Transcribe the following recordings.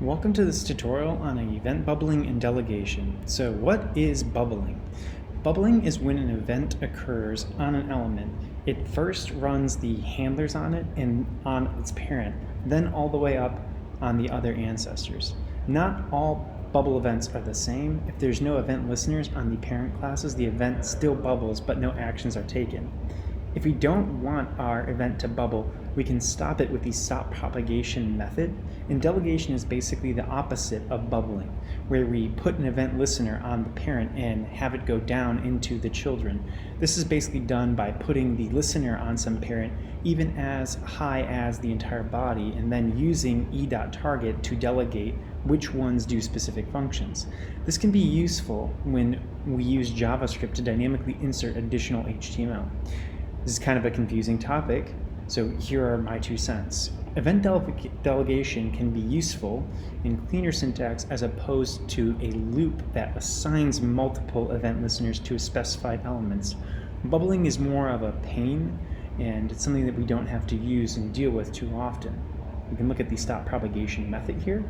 Welcome to this tutorial on event bubbling and delegation. So what is bubbling? Bubbling is when an event occurs on an element. It first runs the handlers on it and on its parent, then all the way up on the other ancestors. Not all bubble events are the same. If there's no event listeners on the parent classes, the event still bubbles, but no actions are taken. If we don't want our event to bubble, we can stop it with the stop propagation method. And delegation is basically the opposite of bubbling, where we put an event listener on the parent and have it go down into the children. This is basically done by putting the listener on some parent even as high as the entire body, and then using e.target to delegate which ones do specific functions. This can be useful when we use JavaScript to dynamically insert additional HTML. This is kind of a confusing topic, so here are my 2 cents. Event delegation can be useful in cleaner syntax as opposed to a loop that assigns multiple event listeners to specified elements. Bubbling is more of a pain, and it's something that we don't have to use and deal with too often. We can look at the stop propagation method here.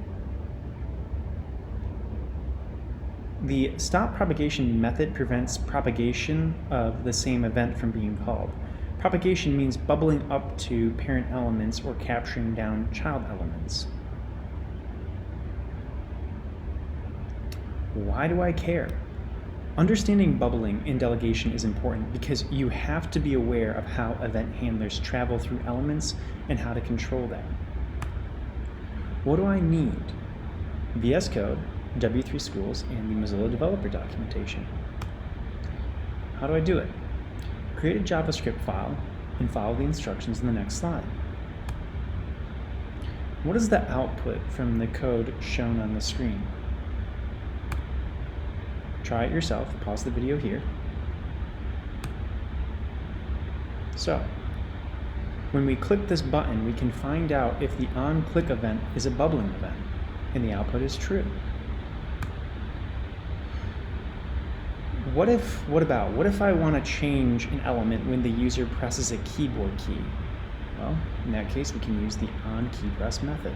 The stop propagation method prevents propagation of the same event from being called. Propagation means bubbling up to parent elements or capturing down child elements. Why do I care? Understanding bubbling in delegation is important because you have to be aware of how event handlers travel through elements and how to control that. What do I need? VS Code, W3 Schools, and the Mozilla Developer documentation. How do I do it? Create a JavaScript file and follow the instructions in the next slide. What is the output from the code shown on the screen? Try it yourself. Pause the video here. So, when we click this button, we can find out if the onClick event is a bubbling event, and the output is true. What if I want to change an element when the user presses a keyboard key? Well, in that case, we can use the onKeyPress method.